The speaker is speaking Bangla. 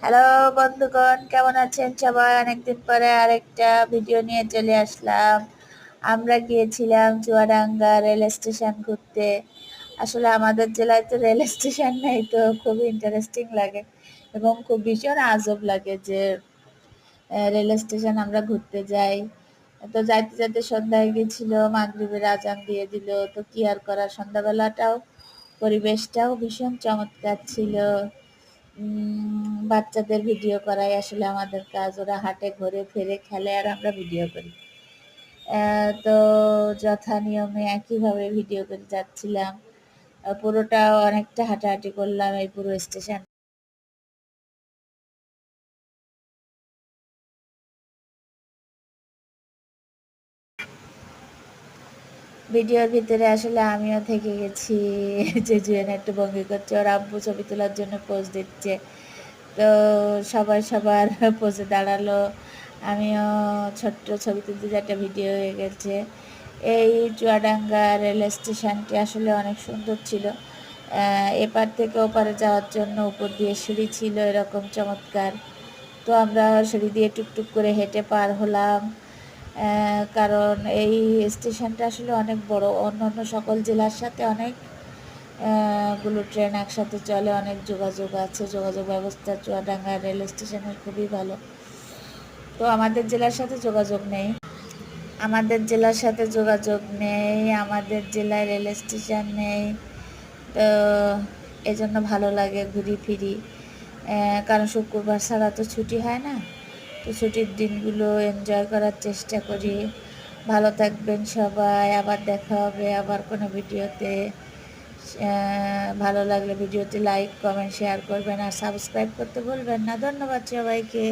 হ্যালো বন্ধুগণ, কেমন আছেন সবাই? অনেকদিন পরে আরেকটা ভিডিও নিয়ে চলে আসলাম। আমরা গিয়েছিলাম চুয়াডাঙ্গা রেল স্টেশন ঘুরতে। আসলে আমাদের জেলায় তো রেল স্টেশন নেই, তো খুবই ইন্টারেস্টিং লাগে এবং খুব ভীষণ আজব লাগে যে রেল স্টেশন আমরা ঘুরতে যাই। তো যাইতে যাইতে সন্ধ্যা হয়ে গেছিল, মাগরিবের আজান দিয়ে দিল। তো কি আর করা, সন্ধ্যাবেলাটাও পরিবেশটাও ভীষণ চমৎকার ছিল। বাচ্চাদের ভিডিও করাই আসলে আমাদের কাজ। ওরা হাঁটে, ঘোরে, ফেরে, খেলে আর আমরা ভিডিও করি। তো যথা নিয়মে একইভাবে ভিডিও করে যাচ্ছিলাম। পুরোটা অনেকটা হাঁটাহাঁটি করলাম এই পুরো স্টেশন। ভিডিওর ভিতরে আসলে আমিও থেকে গেছি। যে জুয়েন একটু ভঙ্গি করছে, ওর আব্বু ছবি তোলার জন্য পোজ দিচ্ছে। তো সবাই সবার পোজে দাঁড়ালো, আমিও ছোট্ট ছবি তুলতে যে একটা ভিডিও হয়ে গেছে। এই চুয়াডাঙ্গা রেল স্টেশনটি আসলে অনেক সুন্দর ছিল। এপার থেকে ওপারে যাওয়ার জন্য উপর দিয়ে সিঁড়ি ছিল এরকম চমৎকার। তো আমরা সিঁড়ি দিয়ে টুকটুক করে হেঁটে পার হলাম। কারণ এই স্টেশনটা আসলে অনেক বড়, অন্যান্য সকল জেলার সাথে অনেক গুলো ট্রেন একসাথে চলে, অনেক যোগাযোগ আছে, যোগাযোগ ব্যবস্থা চুয়াডাঙ্গা রেল স্টেশনের খুবই ভালো। তো আমাদের জেলার সাথে যোগাযোগ নেই, আমাদের জেলায় রেল স্টেশন নেই। তো এজন্য ভালো লাগে ঘুরি ফিরি। কারণ শুক্রবার ছাড়া তো ছুটি হয় না। তো ছুটির দিনগুলো এনজয় করার চেষ্টা করি। ভালো থাকবেন সবাই, আবার দেখা হবে আবার কোনো ভিডিওতে। ভালো লাগলে ভিডিওতে লাইক, কমেন্ট, শেয়ার করবেন আর সাবস্ক্রাইব করতে ভুলবেন না। ধন্যবাদ সবাইকে।